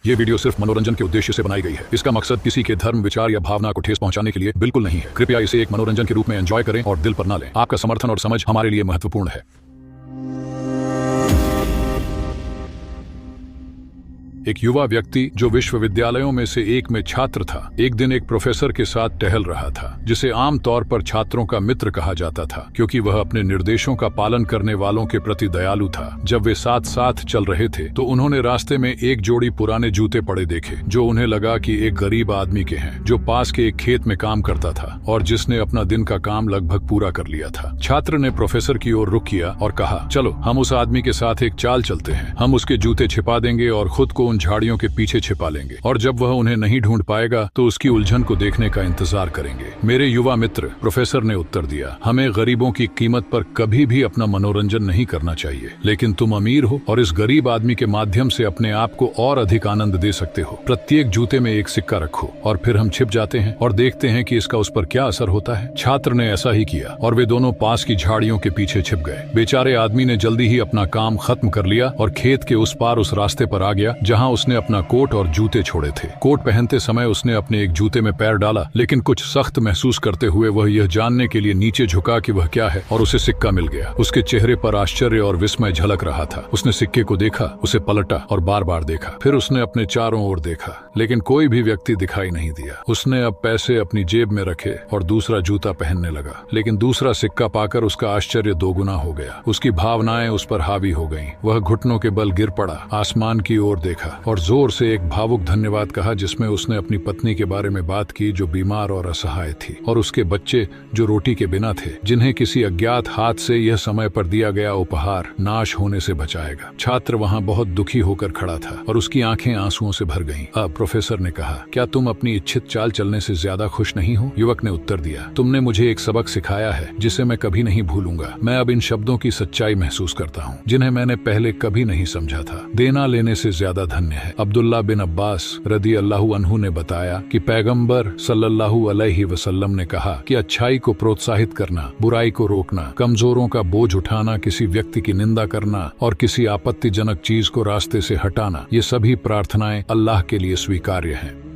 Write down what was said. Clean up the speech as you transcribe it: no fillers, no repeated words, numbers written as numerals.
ये वीडियो सिर्फ मनोरंजन के उद्देश्य से बनाई गई है। इसका मकसद किसी के धर्म, विचार या भावना को ठेस पहुंचाने के लिए बिल्कुल नहीं है। कृपया इसे एक मनोरंजन के रूप में एंजॉय करें और दिल पर ना लें। आपका समर्थन और समझ हमारे लिए महत्वपूर्ण है। एक युवा व्यक्ति जो विश्वविद्यालयों में से एक में छात्र था, एक दिन एक प्रोफेसर के साथ टहल रहा था, जिसे आम तौर पर छात्रों का मित्र कहा जाता था, क्योंकि वह अपने निर्देशों का पालन करने वालों के प्रति दयालु था। जब वे साथ साथ चल रहे थे तो उन्होंने रास्ते में एक जोड़ी पुराने जूते पड़े देखे, जो उन्हें लगा कि एक गरीब आदमी के हैं, जो पास के एक खेत में काम करता था और जिसने अपना दिन का काम लगभग पूरा कर लिया था। छात्र ने प्रोफेसर की ओर रुख किया और कहा, चलो हम उस आदमी के साथ एक चाल चलते हैं। हम उसके जूते छिपा देंगे और खुद को झाड़ियों के पीछे छिपा लेंगे, और जब वह उन्हें नहीं ढूंढ पाएगा तो उसकी उलझन को देखने का इंतजार करेंगे। मेरे युवा मित्र, प्रोफेसर ने उत्तर दिया, हमें गरीबों की कीमत पर कभी भी अपना मनोरंजन नहीं करना चाहिए, लेकिन तुम अमीर हो और इस गरीब आदमी के माध्यम से अपने आप को और अधिक आनंद दे सकते हो। प्रत्येक जूते में एक सिक्का रखो और फिर हम छिप जाते हैं और देखते हैं कि इसका उस पर क्या असर होता है। छात्र ने ऐसा ही किया और वे दोनों पास की झाड़ियों के पीछे छिप गए। बेचारे आदमी ने जल्दी ही अपना काम खत्म कर लिया और खेत के उस पार उस रास्ते पर आ गया जहां उसने अपना कोट और जूते छोड़े थे। कोट पहनते समय उसने अपने एक जूते में पैर डाला, लेकिन कुछ सख्त महसूस करते हुए वह यह जानने के लिए नीचे झुका कि वह क्या है, और उसे सिक्का मिल गया। उसके चेहरे पर आश्चर्य और विस्मय झलक रहा था। उसने सिक्के को देखा, उसे पलटा और बार बार देखा। फिर उसने अपने चारों ओर देखा, लेकिन कोई भी व्यक्ति दिखाई नहीं दिया। उसने अब पैसे अपनी जेब में रखे और दूसरा जूता पहनने लगा, लेकिन दूसरा सिक्का पाकर उसका आश्चर्य दोगुना हो गया। उसकी भावनाएं उस पर हावी हो गईं। वह घुटनों के बल गिर पड़ा, आसमान की ओर देखा और जोर से एक भावुक धन्यवाद कहा, जिसमें उसने अपनी पत्नी के बारे में बात की जो बीमार और असहाय थी, और उसके बच्चे जो रोटी के बिना थे, जिन्हें किसी अज्ञात हाथ से यह समय पर दिया गया उपहार नाश होने से बचाएगा। छात्र वहां बहुत दुखी होकर खड़ा था और उसकी आंखें आंसुओं से भर गईं। अब प्रोफेसर ने कहा, क्या तुम अपनी इच्छित चाल चलने से ज्यादा खुश नहीं हो? युवक ने उत्तर दिया, तुमने मुझे एक सबक सिखाया है जिसे मैं कभी नहीं भूलूंगा। मैं अब इन शब्दों की सच्चाई महसूस करता हूँ, जिन्हें मैंने पहले कभी नहीं समझा था। देना लेने से ज्यादा धन्य है। अब्दुल्ला बिन अब्बास रदी अल्लाहु अन्हु ने बताया कि पैगंबर सल्लल्लाहु अलैहि वसल्लम ने कहा कि अच्छाई को प्रोत्साहित करना, बुराई को रोकना, कमजोरों का बोझ उठाना, किसी व्यक्ति की निंदा करना और किसी आपत्तिजनक चीज को रास्ते से हटाना, ये सभी प्रार्थनाएं अल्लाह के लिए स्वीकार्य हैं।